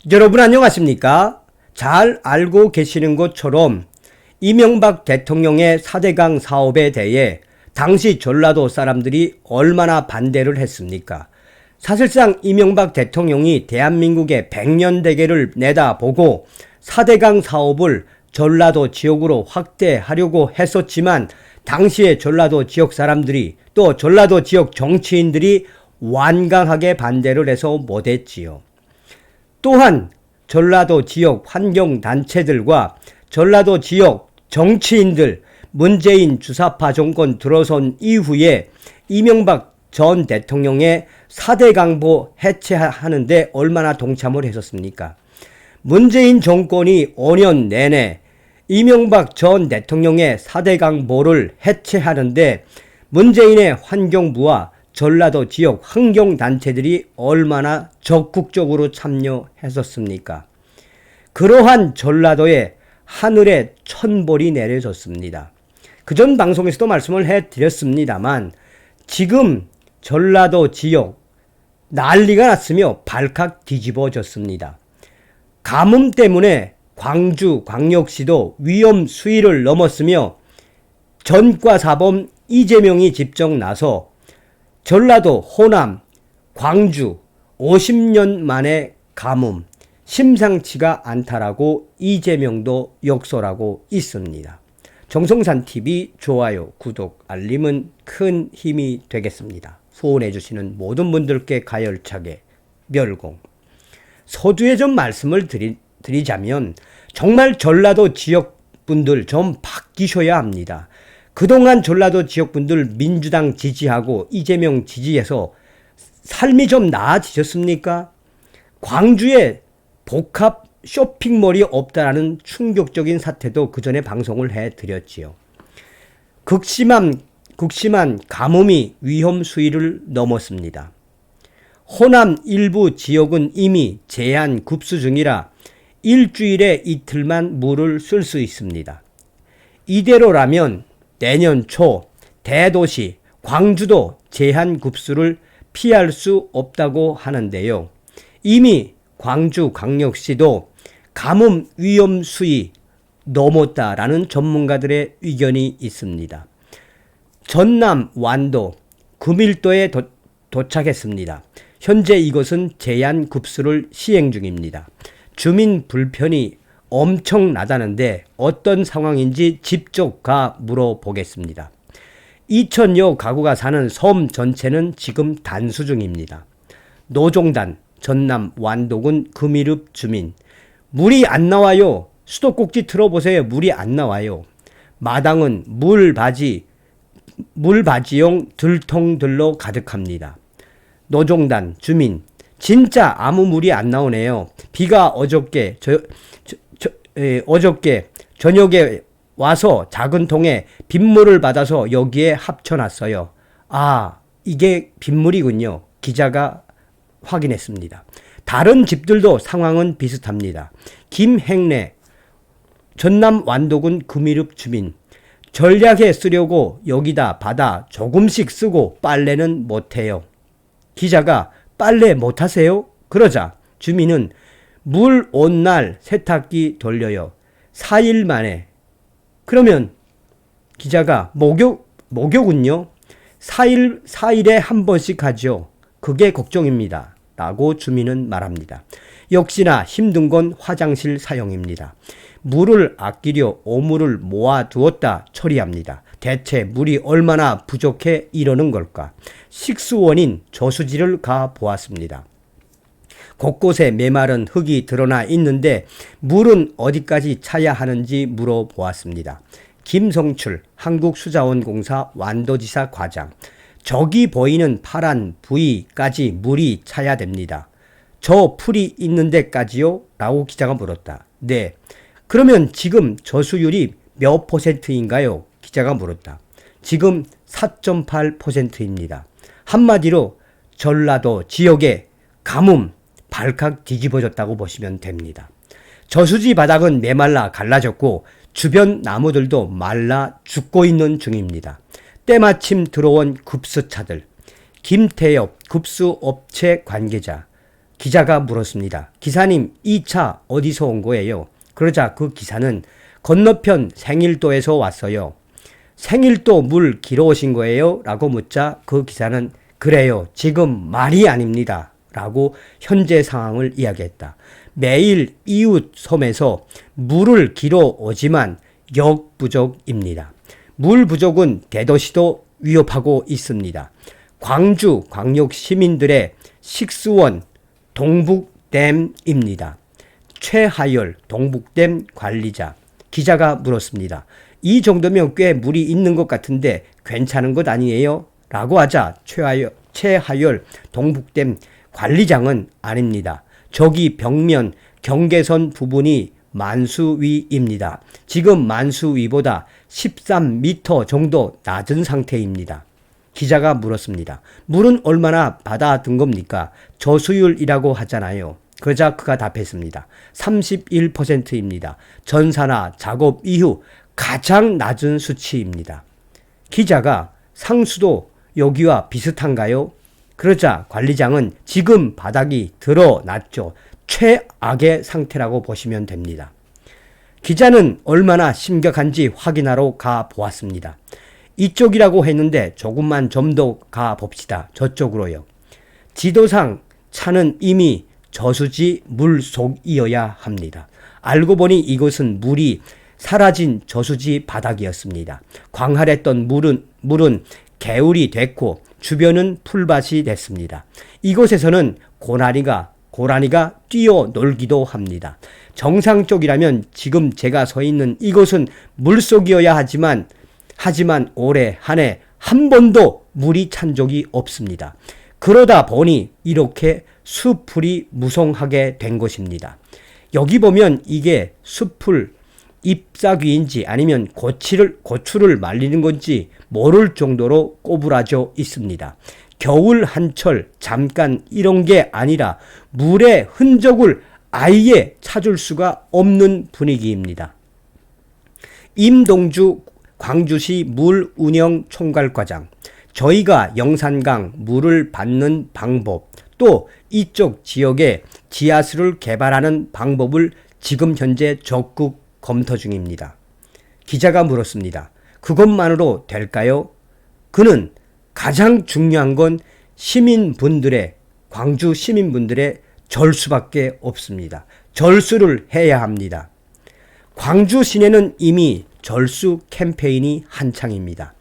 여러분 안녕하십니까? 잘 알고 계시는 것처럼 이명박 대통령의 4대강 사업에 대해 당시 전라도 사람들이 얼마나 반대를 했습니까? 사실상 이명박 대통령이 대한민국의 100년 대계를 내다보고 4대강 사업을 전라도 지역으로 확대하려고 했었지만 당시의 전라도 지역 사람들이 또 전라도 지역 정치인들이 완강하게 반대를 해서 못했지요. 또한 전라도 지역 환경단체들과 전라도 지역 정치인들 문재인 주사파 정권 들어선 이후에 이명박 전 대통령의 4대 강보 해체하는데 얼마나 동참을 했었습니까? 문재인 정권이 5년 내내 이명박 전 대통령의 4대 강보를 해체하는데 문재인의 환경부와 전라도 지역 환경단체들이 얼마나 적극적으로 참여했었습니까? 그러한 전라도에 하늘에 천벌이 내려졌습니다. 그전 방송에서도 말씀을 해드렸습니다만 지금 전라도 지역 난리가 났으며 발칵 뒤집어졌습니다. 가뭄 때문에 광주 광역시도 위험 수위를 넘었으며 전과사범 이재명이 직접 나서 전라도, 호남, 광주 50년 만에 가뭄 심상치가 않다라고 이재명도 역설하고 있습니다. 정성산TV 좋아요, 구독, 알림은 큰 힘이 되겠습니다. 후원해 주시는 모든 분들께 가열차게 멸공. 서두에 좀 말씀을 드리자면 정말 전라도 지역분들 좀 바뀌셔야 합니다. 그동안 전라도 지역분들 민주당 지지하고 이재명 지지해서 삶이 좀 나아지셨습니까? 광주에 복합 쇼핑몰이 없다라는 충격적인 사태도 그 전에 방송을 해드렸지요. 극심한 가뭄이 위험 수위를 넘었습니다. 호남 일부 지역은 이미 제한 급수 중이라 일주일에 이틀만 물을 쓸 수 있습니다. 이대로라면 내년 초 대도시 광주도 제한 급수를 피할 수 없다고 하는데요. 이미 광주 광역시도 가뭄 위험 수위 넘었다라는 전문가들의 의견이 있습니다. 전남 완도 금일도에 도착했습니다. 현재 이것은 제한 급수를 시행 중입니다. 주민 불편이 엄청나다는데 어떤 상황인지 직접 가 물어보겠습니다. 2천여 가구가 사는 섬 전체는 지금 단수 중입니다. 노종단 전남 완도군 금이릅 주민 물이 안 나와요. 수도꼭지 틀어보세요. 물이 안 나와요. 마당은 물바지용 들통들로 가득합니다. 노종단 주민 진짜 아무 물이 안 나오네요. 비가 어저께 저녁에 와서 작은 통에 빗물을 받아서 여기에 합쳐놨어요. 아, 이게 빗물이군요. 기자가 확인했습니다. 다른 집들도 상황은 비슷합니다. 김행래 전남 완도군 금이릅 주민 전략에 쓰려고 여기다 받아 조금씩 쓰고 빨래는 못해요. 기자가 빨래 못하세요? 그러자 주민은 물 온 날 세탁기 돌려요. 4일 만에. 그러면 기자가 목욕은요? 4일에 한 번씩 하죠. 그게 걱정입니다. 라고 주민은 말합니다. 역시나 힘든 건 화장실 사용입니다. 물을 아끼려 오물을 모아두었다 처리합니다. 대체 물이 얼마나 부족해 이러는 걸까? 식수 원인 저수지를 가 보았습니다. 곳곳에 메마른 흙이 드러나 있는데 물은 어디까지 차야 하는지 물어보았습니다. 김성출 한국수자원공사 완도지사 과장. 저기 보이는 파란 부위까지 물이 차야 됩니다. 저 풀이 있는 데까지요? 라고 기자가 물었다. 네. 그러면 지금 저수율이 몇 %인가요? 기자가 물었다. 지금 4.8%입니다. 한마디로 전라도 지역의 가뭄 발칵 뒤집어졌다고 보시면 됩니다. 저수지 바닥은 메말라 갈라졌고 주변 나무들도 말라 죽고 있는 중입니다. 때마침 들어온 급수차들, 김태엽 급수업체 관계자, 기자가 물었습니다. 기사님, 이 차 어디서 온 거예요? 그러자 그 기사는 건너편 생일도에서 왔어요. 생일도 물 기러 오신 거예요? 라고 묻자 그 기사는 그래요. 지금 말이 아닙니다. 라고 현재 상황을 이야기했다. 매일 이웃 섬에서 물을 기러 오지만 역부족입니다. 물 부족은 대도시도 위협하고 있습니다. 광주 광역 시민들의 식수원 동북댐입니다. 최하열 동북댐 관리자. 기자가 물었습니다. 이 정도면 꽤 물이 있는 것 같은데 괜찮은 것 아니에요? 라고 하자 최하열 동북댐 관리장은 아닙니다. 저기 벽면 경계선 부분이 만수위입니다. 지금 만수위보다 13m 정도 낮은 상태입니다. 기자가 물었습니다. 물은 얼마나 받아든 겁니까? 저수율이라고 하잖아요. 그러자 그가 답했습니다. 31%입니다. 전사나 작업 이후 가장 낮은 수치입니다. 기자가 상수도 여기와 비슷한가요? 그러자 관리장은 지금 바닥이 드러났죠. 최악의 상태라고 보시면 됩니다. 기자는 얼마나 심각한지 확인하러 가 보았습니다. 이쪽이라고 했는데 조금만 좀 더 가 봅시다. 저쪽으로요. 지도상 차는 이미 저수지 물속이어야 합니다. 알고 보니 이곳은 물이 사라진 저수지 바닥이었습니다. 광활했던 물은 개울이 됐고 주변은 풀밭이 됐습니다. 이곳에서는 고라니가 뛰어놀기도 합니다. 정상 쪽이라면 지금 제가 서 있는 이곳은 물속이어야 하지만 올해 한 해 한 번도 물이 찬 적이 없습니다. 그러다 보니 이렇게 수풀이 무성하게 된 것입니다. 여기 보면 이게 수풀 잎사귀인지 아니면 고추를 말리는 건지 모를 정도로 꼬부라져 있습니다. 겨울 한철 잠깐 이런 게 아니라 물의 흔적을 아예 찾을 수가 없는 분위기입니다. 임동주 광주시 물운영총괄과장, 저희가 영산강 물을 받는 방법, 또 이쪽 지역에 지하수를 개발하는 방법을 지금 현재 적극 검토 중입니다. 기자가 물었습니다. 그것만으로 될까요? 그는 가장 중요한 건 광주 시민분들의 절수밖에 없습니다. 절수를 해야 합니다. 광주 시내는 이미 절수 캠페인이 한창입니다.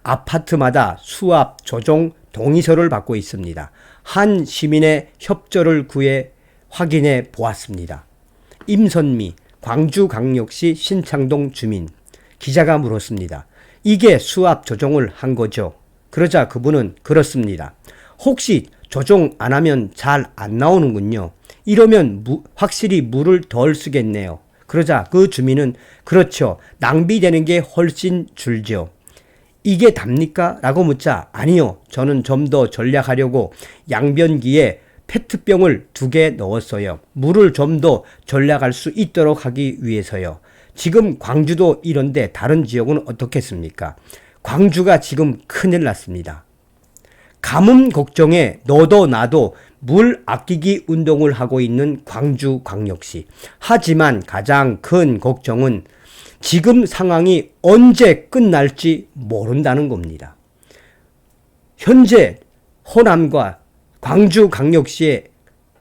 아파트마다 수압 조정 동의서를 받고 있습니다. 한 시민의 협조를 구해 확인해 보았습니다. 임선미 광주광역시 신창동 주민. 기자가 물었습니다. 이게 수압 조정을 한 거죠? 그러자 그분은 그렇습니다. 혹시 조정 안 하면 잘 안 나오는군요. 이러면 확실히 물을 덜 쓰겠네요. 그러자 그 주민은 그렇죠. 낭비되는 게 훨씬 줄죠. 이게 답니까? 라고 묻자 아니요. 저는 좀 더 전략하려고 양변기에 페트병을 2개 넣었어요. 물을 좀 더 전략할 수 있도록 하기 위해서요. 지금 광주도 이런데 다른 지역은 어떻겠습니까? 광주가 지금 큰일 났습니다. 가뭄 걱정에 너도 나도 물 아끼기 운동을 하고 있는 광주광역시. 하지만 가장 큰 걱정은 지금 상황이 언제 끝날지 모른다는 겁니다. 현재 호남과 광주광역시의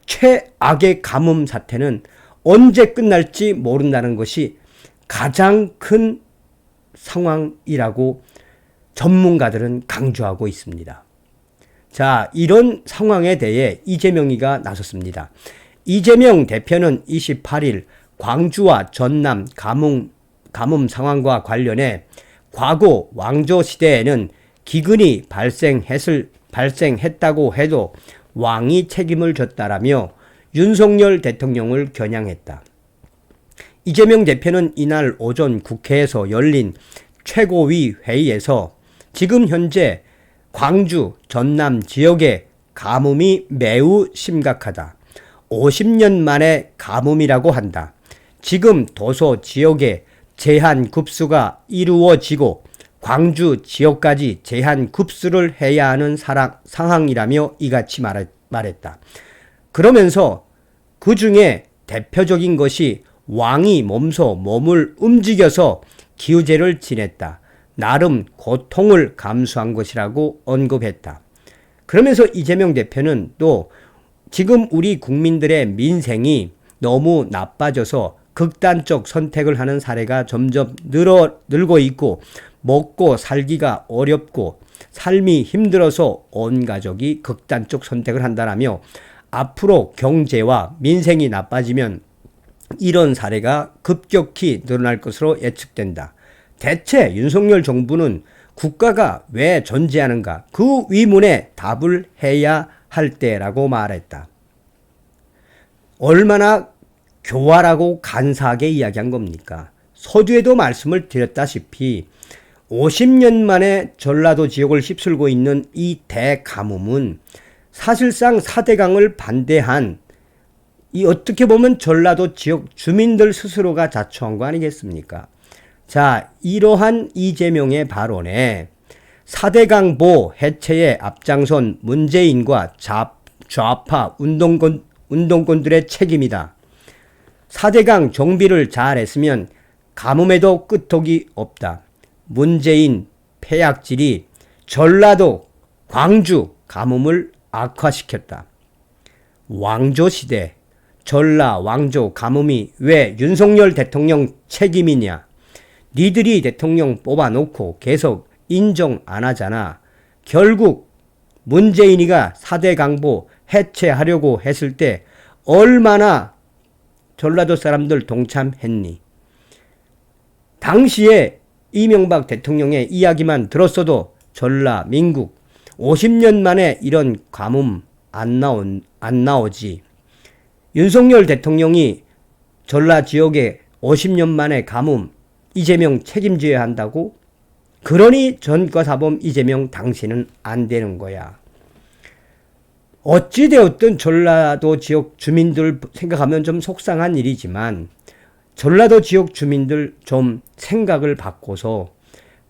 최악의 가뭄 사태는 언제 끝날지 모른다는 것이 가장 큰 상황이라고 전문가들은 강조하고 있습니다. 자, 이런 상황에 대해 이재명이가 나섰습니다. 이재명 대표는 28일 광주와 전남 가뭄 상황과 관련해 과거 왕조 시대에는 기근이 발생했다고 해도 왕이 책임을 졌다라며 윤석열 대통령을 겨냥했다. 이재명 대표는 이날 오전 국회에서 열린 최고위 회의에서 지금 현재 광주, 전남 지역의 가뭄이 매우 심각하다. 50년 만에 가뭄이라고 한다. 지금 도서 지역에 제한 급수가 이루어지고 광주 지역까지 제한 급수를 해야 하는 상황이라며 이같이 말했다. 그러면서 그 중에 대표적인 것이 왕이 몸을 움직여서 기우제를 지냈다. 나름 고통을 감수한 것이라고 언급했다. 그러면서 이재명 대표는 또 지금 우리 국민들의 민생이 너무 나빠져서 극단적 선택을 하는 사례가 점점 늘고 있고 먹고 살기가 어렵고 삶이 힘들어서 온 가족이 극단적 선택을 한다라며 앞으로 경제와 민생이 나빠지면 이런 사례가 급격히 늘어날 것으로 예측된다. 대체 윤석열 정부는 국가가 왜 존재하는가? 그 의문에 답을 해야 할 때라고 말했다. 얼마나 교활하고 간사하게 이야기한 겁니까? 서두에도 말씀을 드렸다시피 50년 만에 전라도 지역을 휩쓸고 있는 이 대가뭄은 사실상 4대강을 반대한 이 어떻게 보면 전라도 지역 주민들 스스로가 자초한 거 아니겠습니까? 자, 이러한 이재명의 발언에 4대강보 해체에 앞장선 문재인과 좌파 운동권들의 책임이다. 4대강 정비를 잘했으면 가뭄에도 끄떡이 없다. 문재인 폐약질이 전라도, 광주 가뭄을 악화시켰다. 왕조시대, 전라, 왕조, 가뭄이 왜 윤석열 대통령 책임이냐? 니들이 대통령 뽑아놓고 계속 인정 안 하잖아. 결국 문재인이가 4대 강보 해체하려고 했을 때 얼마나 전라도 사람들 동참했니? 당시에 이명박 대통령의 이야기만 들었어도 전라, 민국 50년 만에 이런 가뭄 안 나오지. 윤석열 대통령이 전라 지역에 50년 만에 가뭄 이재명 책임져야 한다고? 그러니 전과사범 이재명 당신은 안 되는 거야. 어찌되었든 전라도 지역 주민들 생각하면 좀 속상한 일이지만 전라도 지역 주민들 좀 생각을 바꿔서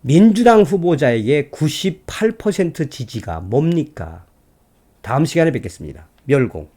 민주당 후보자에게 98% 지지가 뭡니까? 다음 시간에 뵙겠습니다. 멸공.